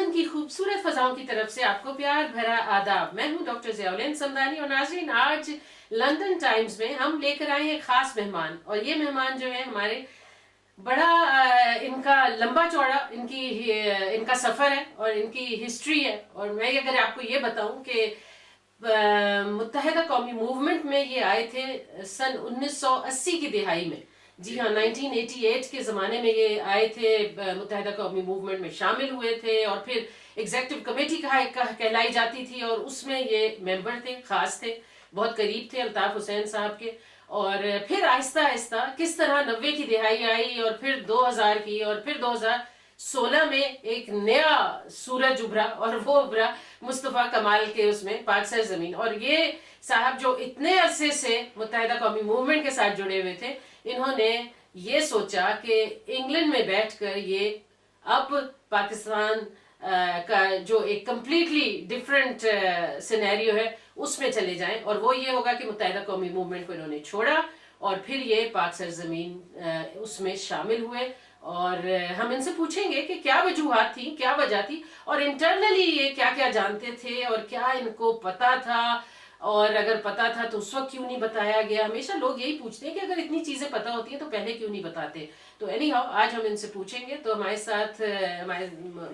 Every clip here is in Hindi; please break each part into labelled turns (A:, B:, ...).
A: लंदन की खूबसूरत फजाओं की तरफ से आपको प्यार भरा आदाब। मैं हूं डॉक्टर ज़ियाउल समदानी और नाज़रीन, आज लंदन टाइम्स में हम लेकर आए हैं खास मेहमान। और ये मेहमान जो है हमारे बड़ा इनका लंबा चौड़ा इनका सफर है और इनकी हिस्ट्री है। और मैं अगर आपको ये बताऊं कि मुत्तहिदा कौमी मूवमेंट में ये आए थे सन 1980 की दिहाई में। जी हाँ, 1988 के ज़माने में ये आए थे, मुत्तहिदा कौमी मूवमेंट में शामिल हुए थे और फिर एग्जेक्टिव कमेटी कहलाई जाती थी और उसमें ये मेंबर थे, खास थे, बहुत करीब थे अल्ताफ हुसैन साहब के। और फिर आहिस्ता आहिस्ता किस तरह 90 की दिहाई आई और फिर 2000 की और फिर 2016 में एक नया सूरज उभरा और वो उभरा मुस्तफ़ा कमाल के उसमें पाक सर जमीन। और ये साहब जो इतने अरसे से मुत्तहिदा कौमी मूवमेंट के साथ जुड़े हुए थे, इन्होंने ये सोचा कि इंग्लैंड में बैठकर ये अब पाकिस्तान का जो एक कंप्लीटली डिफरेंट सिनेरियो है उसमें चले जाएं। और वो ये होगा कि मुत्तहिदा कौमी मूवमेंट को इन्होंने छोड़ा और फिर ये पाक सरजमीन उसमें शामिल हुए। और हम इनसे पूछेंगे कि क्या वजूहात थी, क्या वजह थी और इंटरनली ये क्या क्या जानते थे और क्या इनको पता था, और अगर पता था तो उस वक्त क्यों नहीं बताया गया। हमेशा लोग यही पूछते हैं कि अगर इतनी चीजें पता होती हैं तो पहले क्यों नहीं बताते। तो एनी हाउ आज हम इनसे पूछेंगे। तो हमारे साथ हमारे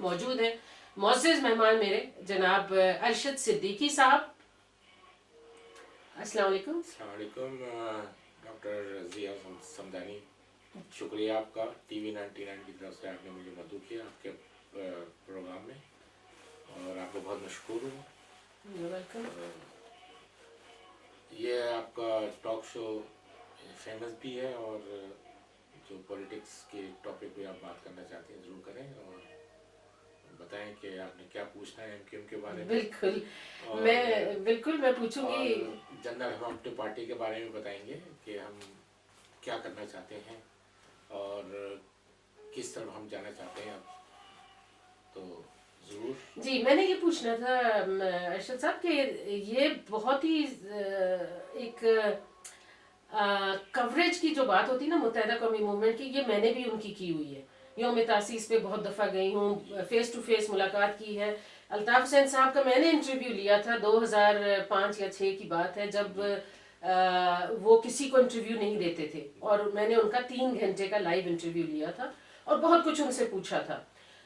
A: मौजूद हैं मोअज़्ज़िज़ मेहमान मेरे जनाब अरशद सिद्दीकी साहब। अस्सलाम वालेकुम।
B: डॉक्टर ज़िया समदानी, शुक्रिया आपका। टीवी 99 की तरफ से आपने मुझे मदद किया आपके प्रोग्राम में और आपको बहुत मशहूर हूँ।
A: वेलकम।
B: ये आपका टॉक शो फेमस भी है और जो पॉलिटिक्स के टॉपिक पे आप बात करना चाहते हैं ज़रूर करें और बताएं कि आपने क्या पूछना है एमक्यूएम के बारे में।
A: बिल्कुल, मैं पूछूंगी।
B: जनरल हम अपनी पार्टी के बारे में बताएंगे कि हम क्या करना चाहते हैं और किस तरफ हम जाना चाहते हैं। तो जरूर
A: जी, मैंने ये पूछना था अरशद साहब कि ये बहुत ही एक कवरेज की जो बात होती है ना मुत्तहिदा कौमी मूवमेंट की, ये मैंने भी उनकी की हुई है। यौम तासीस पे बहुत दफ़ा गई हूँ, फेस टू फेस मुलाकात की है। अल्ताफ हुसैन साहब का मैंने इंटरव्यू लिया था 2005 या 6 की बात है, जब वो किसी को इंटरव्यू नहीं देते थे और मैंने उनका 3 घंटे का लाइव इंटरव्यू लिया था और बहुत कुछ उनसे पूछा था।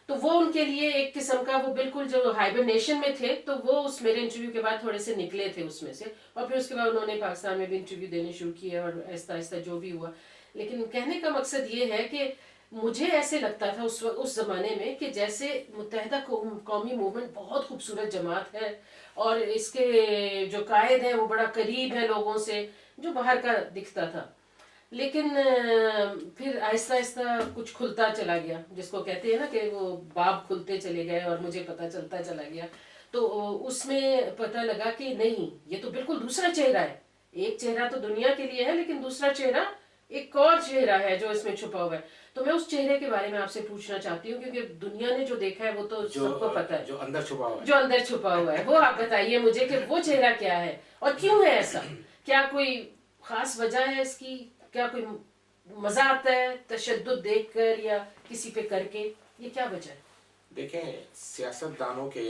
A: तो वो उनके लिए एक किस्म का, वो बिल्कुल जो हाइबरनेशन में थे, तो वो उस मेरे इंटरव्यू के बाद थोड़े से निकले थे उसमें से और फिर उसके बाद उन्होंने पाकिस्तान में भी इंटरव्यू देने शुरू किए और आहिस्ता आहिस्ता जो भी हुआ। लेकिन कहने का मकसद ये है कि मुझे ऐसे लगता था उस जमाने में कि जैसे मुत्तहिदा कौमी मूवमेंट बहुत खूबसूरत जमात है और इसके जो कायद हैं वो बड़ा करीब है लोगों से, जो बाहर का दिखता था। लेकिन फिर आहिस्ता आहिस्ता कुछ खुलता चला गया, जिसको कहते हैं ना कि वो बाब खुलते चले गए और मुझे पता चलता चला गया। तो उसमें पता लगा कि नहीं, ये तो बिल्कुल दूसरा चेहरा है। एक चेहरा तो दुनिया के लिए है लेकिन दूसरा चेहरा, एक और चेहरा है जो इसमें छुपा हुआ है। तो मैं उस चेहरे के बारे में आपसे पूछना चाहती हूँ, क्योंकि दुनिया ने जो देखा है वो तो सबको पता है,
B: जो अंदर छुपा हुआ है,
A: जो अंदर छुपा हुआ है वो आप बताइए मुझे कि वो चेहरा क्या है और क्यों है ऐसा। क्या कोई खास वजह है इसकी? क्या कोई मजा आता है तशद्दुद देखकर या किसी पे करके? ये क्या वजह है?
B: देखें, सियासतदानों के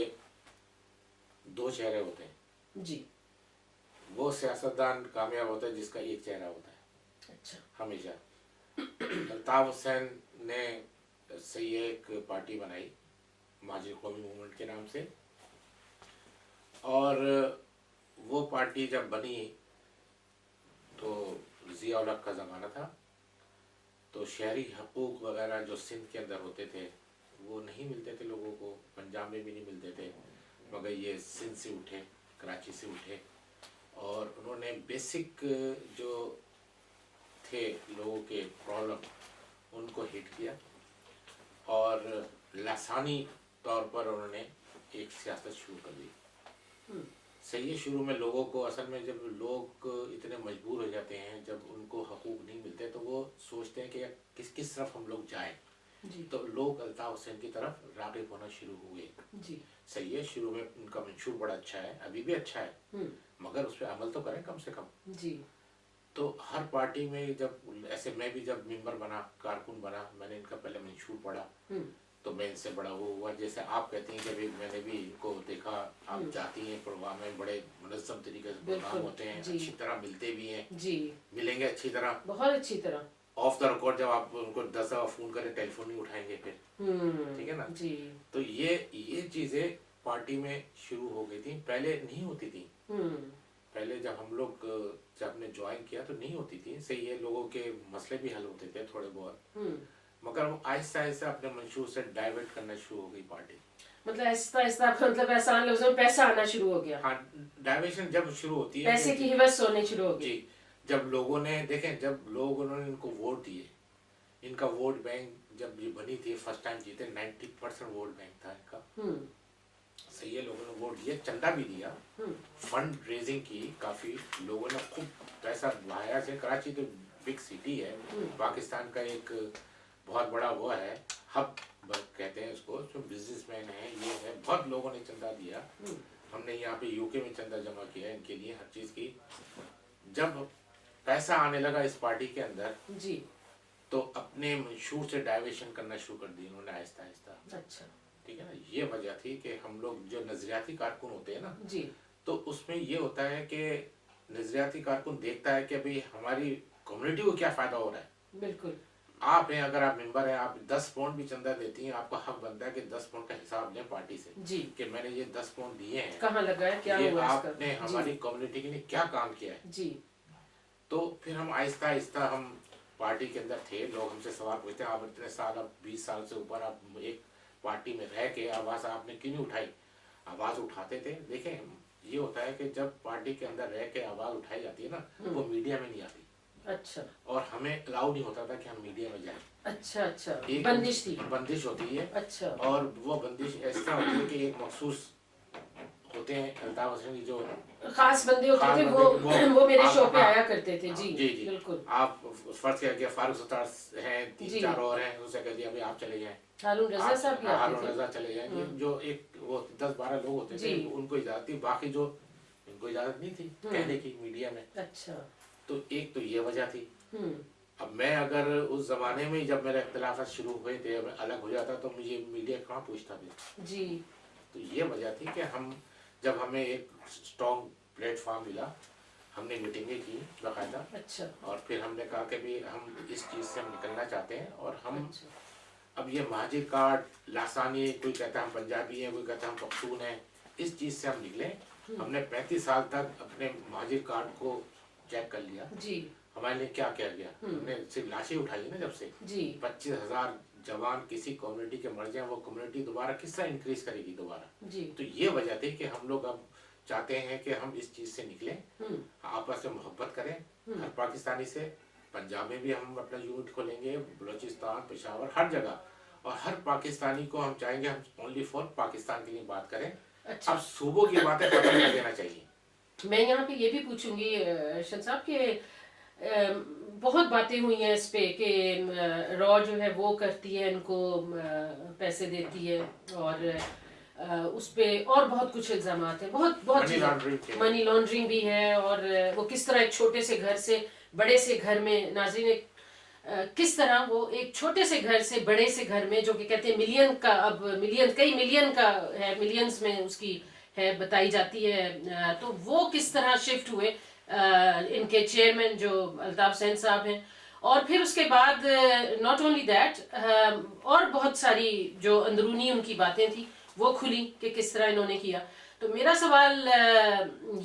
B: 2 चेहरे होते हैं
A: जी।
B: वो सियासतदान कामयाब होता है जिसका एक चेहरा होता है।
A: अच्छा।
B: हमेशा अल्ताफ हुसैन ने सही एक पार्टी बनाई महाजिर कौमी मूवमेंट के नाम से, और वो पार्टी जब बनी तो ज़िया उल हक का ज़माना था, तो शहरी हकूक़ वगैरह जो सिंध के अंदर होते थे वो नहीं मिलते थे लोगों को, पंजाब में भी नहीं मिलते थे, मगर ये सिंध से उठे, कराची से उठे और उन्होंने बेसिक जो थे लोगों के प्रॉब्लम उनको हिट किया और लासानी तौर पर उन्होंने एक सियासत शुरू कर दी। सही है, शुरू में लोगों को, असल में जब लोग इतने मजबूर हो जाते हैं, जब उनको हकूक़ नहीं मिलते तो वो सोचते हैं कि किस तरफ हम लोग जाएं। तो लोग अल्ताफ हुसैन की तरफ राग़िब होना शुरू हुए। सही है, शुरू में उनका मंशूर बड़ा अच्छा है, अभी भी अच्छा है, मगर उस पर अमल तो करें कम से कम। तो हर पार्टी में जब ऐसे, मैं भी जब मेंबर बना, कारकुन बना, मैंने इनका पहले मंशूर पढ़ा तो मैं इनसे बड़ा वो हुआ। जैसे आप कहती हैं कि अभी मैंने भी इनको देखा, आप जाती हैं प्रोग्राम में, बड़े मुनज़्ज़म तरीके से प्रोग्राम
A: बिल्कुल
B: होते हैं,
A: जी
B: अच्छी तरह मिलते भी हैं,
A: जी,
B: मिलेंगे अच्छी तरह।
A: बहुत अच्छी तरह।
B: ऑफ द रिकॉर्ड जब आप उनको 10 दफ़ा फ़ोन करें, टेलीफोन नहीं उठाएंगे फिर, ठीक है ना।
A: जी।
B: तो ये चीज़ें पार्टी में शुरू हो गई थी, पहले नहीं होती थी। पहले जब हम लोग जब ने ज्वाइन किया तो नहीं होती थी, सही है, लोगों के मसले भी हल होते थे थोड़े बहुत, मगर वो आहिस्ता आहिस्ता अपने मंशूर से डाइवर्ट करना शुरू हो गई पार्टी।
A: मतलब आहिस्ता आहिस्ता, मतलब आसान लफ्जों में पैसा आना शुरू हो गया।
B: हाँ, डाइवर्शन जब शुरू होती है,
A: पैसे की हिवस होनी शुरू हो गई
B: जी। जब लोगों ने देखें, जब लोगों ने इनको वोट दिए, इनका वोट बैंक जब ये बनी थी फर्स्ट टाइम जीते, 90% वोट बैंक था इनका, सही है। लोगों ने वोट दिया, चंदा भी दिया, फंड रेजिंग की, काफ़ी लोगों ने खूब पैसा बहाया से। कराची तो बिग सिटी है, पाकिस्तान का एक बहुत बड़ा वो है, हब कहते हैं उसको, जो बिजनेसमैन है, ये है, बहुत लोगों ने चंदा दिया। हमने यहाँ पे यूके में चंदा जमा किया इनके लिए, हर चीज़ की। जब पैसा आने लगा इस पार्टी के अंदर
A: जी,
B: तो अपने मंशूर से डाइवर्शन करना शुरू कर दी उन्होंने आहिस्ता आहिस्ता।
A: अच्छा,
B: ठीक है ना, ये वजह थी कि हम लोग जो नजरियाती कारकुन होते हैं ना
A: जी,
B: तो उसमें ये होता है कि नजरियाती कारकुन देखता है कि भाई हमारी कम्युनिटी को क्या फ़ायदा हो रहा है।
A: बिल्कुल
B: आप हैं, अगर आप मेंबर हैं, आप 10 पाउंड भी चंदा देती हैं, आपका हक बनता है कि 10 पाउंड का हिसाब लें पार्टी से,
A: जी,
B: कि मैंने ये 10 पाउंड दिए हैं,
A: कहाँ लगा है, क्या
B: ये
A: हुआ
B: आपने
A: इसका।
B: हमारी कम्युनिटी के लिए क्या काम किया है।
A: जी,
B: तो फिर हम आहिस्ता आहिस्ता हम पार्टी के अंदर थे, लोग हमसे सवाल पूछते हैं, आप इतने साल, अब 20 साल से ऊपर आप एक पार्टी में रह के आवाज़ आपने क्यों नहीं उठाई। आवाज़ उठाते थे। देखें, ये होता है कि जब पार्टी के अंदर रह के आवाज़ उठाई जाती है ना, वो मीडिया में नहीं आती।
A: अच्छा,
B: और हमें अलाउ नहीं होता था कि हम मीडिया में जाएं।
A: अच्छा, अच्छा,
B: एक
A: बंदिश थी।
B: बंदिश होती है।
A: अच्छा,
B: और वो बंदिश ऐसा होती है कि एक मखसूस होते हैं अल्ताफ हसन की, जो
A: खास बंदे होते
B: खास
A: थे,
B: बंदे,
A: वो मेरे
B: आप
A: शो पे
B: हाँ,
A: आया करते थे। जी
B: जी जी,
A: बिल्कुल।
B: आप फर्ज किया गया, फारूक सत्तार हैं,
A: जी।
B: 3-4 और हैं, उससे कह दिया भाई आप चले जाएं,
A: हारून रजा साहब भी आते
B: हारून
A: थे।
B: रजा चले जाएं। ये जो एक वो 10-12 लोग होते थे,
A: जी।
B: उनको इजाजत थी, बाकी जो इनको इजाजत नहीं थी कहने की मीडिया में।
A: अच्छा,
B: तो एक तो ये वजह थी।
A: हम्म,
B: अब मैं अगर उस जमाने में जब मेरे इख्तिलाफात शुरू हुए थे, मैं अलग हो जाता तो मुझे मीडिया कहाँ पूछता था।
A: जी,
B: तो ये वजह थी कि हम जब हमें एक स्ट्रॉन्ग प्लेटफॉर्म मिला, हमने मीटिंगें की बाकायदा,
A: अच्छा,
B: और फिर हमने कहा कि भाई हम इस चीज़ से हम निकलना चाहते हैं। और हम
A: अच्छा,
B: अब ये महाजिर कार्ड लासानी, कोई कहता है हम पंजाबी हैं, कोई कहता है हम पख्तून हैं, इस चीज़ से हम निकले। हमने 35 साल तक अपने महाजिर कार्ड को चेक कर लिया,
A: जी,
B: हमारे लिए क्या किया गया। हमने सिर्फ लाशें उठाई है ना, जब से
A: जी,
B: 25,000 जवान किसी कम्युनिटी के मर जाए, वो कम्युनिटी दोबारा किस तरह इंक्रीज करेगी दोबारा।
A: जी,
B: तो ये वजह थी कि हम लोग अब चाहते हैं कि हम इस चीज़ से निकलें, आपस में मोहब्बत करें, हर पाकिस्तानी से। पंजाब में भी हम अपना यूनिट खोलेंगे, बलूचिस्तान, पेशावर, हर जगह, और हर पाकिस्तानी को हम चाहेंगे हम ओनली फॉर पाकिस्तान के लिए बात करें।
A: अच्छा।
B: अब सूबों की बातें खत्म कर देना चाहिए।
A: मैं यहाँ पे ये भी पूछूंगी अर्शद साहब कि बहुत बातें हुई हैं इस पे कि रॉ जो है वो करती है, इनको पैसे देती है, और उस पे और बहुत कुछ इल्जाम हैं, बहुत बहुत
B: मनी लॉन्ड्रिंग के।
A: मनी लॉन्ड्रिंग भी है, और वो किस तरह एक छोटे से घर से बड़े से घर में, नाज़रीन, किस तरह वो एक छोटे से घर से बड़े से घर में, जो कि कहते हैं मिलियन का, अब मिलियन, कई मिलियन का है, मिलियंस में उसकी है बताई जाती है, तो वो किस तरह शिफ्ट हुए इनके चेयरमैन जो अल्ताफ सैन साहब हैं। और फिर उसके बाद नॉट ओनली दैट, और बहुत सारी जो अंदरूनी उनकी बातें थी वो खुली कि किस तरह इन्होंने किया। तो मेरा सवाल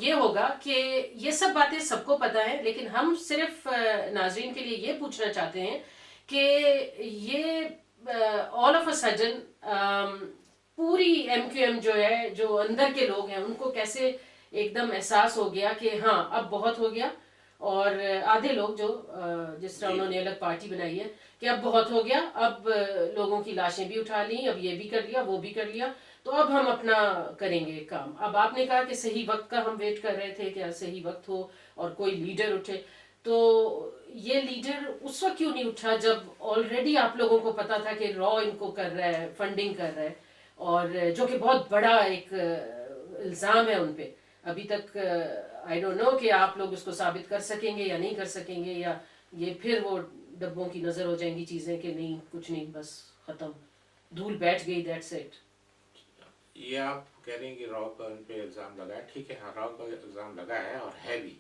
A: ये होगा कि ये सब बातें सबको पता है, लेकिन हम सिर्फ नाजरीन के लिए ये पूछना चाहते हैं कि ये ऑल ऑफ अ सडन पूरी एमक्यूएम जो है, जो अंदर के लोग हैं, उनको कैसे एकदम एहसास हो गया कि हाँ अब बहुत हो गया। और आधे लोग जो जिस तरह उन्होंने अलग पार्टी बनाई है कि अब बहुत हो गया, अब लोगों की लाशें भी उठा ली, अब ये भी कर लिया, वो भी कर लिया, तो अब हम अपना करेंगे काम। अब आपने कहा कि सही वक्त का हम वेट कर रहे थे कि सही वक्त हो और कोई लीडर उठे, तो ये लीडर उस वक्त क्यों नहीं उठा जब ऑलरेडी आप लोगों को पता था कि रॉ इनको कर रहा है, फंडिंग कर रहा है, और जो कि बहुत बड़ा एक इल्ज़ाम है उन पे। अभी तक आई डोंट नो कि आप लोग उसको साबित कर सकेंगे या नहीं कर सकेंगे, या ये फिर वो डब्बों की नज़र हो जाएंगी चीज़ें कि नहीं कुछ नहीं, बस ख़त्म। धूल बैठ गई, दैट्स इट।
B: ये आप कह रहे हैं कि राव का उन पे इल्जाम लगा है, ठीक है, हाँ राव का इल्जाम लगा है और है भी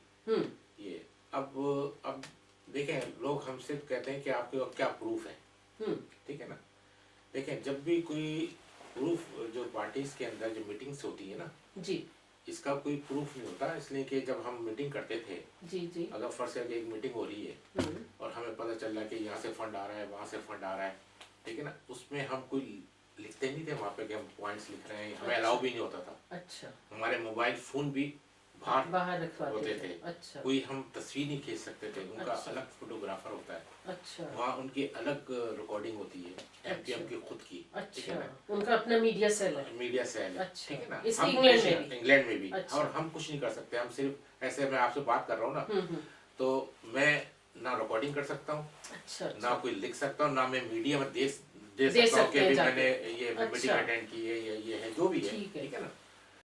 B: ये। अब देखें, लोग हमसे कहते हैं कि आपके पास क्या प्रूफ है, ठीक है ना। देखें, जब भी कोई प्रूफ, जो पार्टीज के अंदर जो मीटिंग्स होती है ना
A: जी,
B: इसका कोई प्रूफ नहीं होता, इसलिए कि जब हम मीटिंग करते थे,
A: जी,
B: अगर फर्स्ट से एक मीटिंग हो रही है और हमें पता चल रहा है कि यहाँ से फंड आ रहा है, वहाँ से फंड आ रहा है, ठीक है ना, उसमें हम कोई लिखते नहीं थे वहाँ पे कि हम पॉइंट्स लिख रहे हैं, हमें अलाउ भी नहीं होता था।
A: अच्छा,
B: हमारे मोबाइल फोन भी
A: बाहर रखवाते
B: होते थे।
A: अच्छा,
B: कोई हम तस्वीर नहीं खींच सकते थे, उनका
A: अच्छा।
B: अलग फोटोग्राफर होता है,
A: अच्छा,
B: वहाँ उनकी अलग रिकॉर्डिंग होती है, एमपीएम की खुद की, ठीक है
A: अच्छा,
B: ना,
A: उनका अपना मीडिया सेल है।
B: मीडिया सेल है,
A: अच्छा,
B: ठीक है ना।
A: इसके
B: हम
A: इंग्लैंड
B: कुछ-
A: में भी?
B: इंग्लैंड में भी,
A: अच्छा।
B: और हम कुछ नहीं कर सकते, हम सिर्फ ऐसे, मैं आपसे बात कर रहा हूँ ना, तो मैं ना रिकॉर्डिंग कर सकता हूँ,
A: अच्छा,
B: ना कोई लिख सकता हूँ, ना मैं मीडिया में दे
A: दे
B: सकता हूँ
A: सकते
B: कि
A: हैं
B: अभी
A: जाके।
B: मैंने ये मीटिंग
A: अच्छा।
B: अटेंड की है, ये है जो भी है,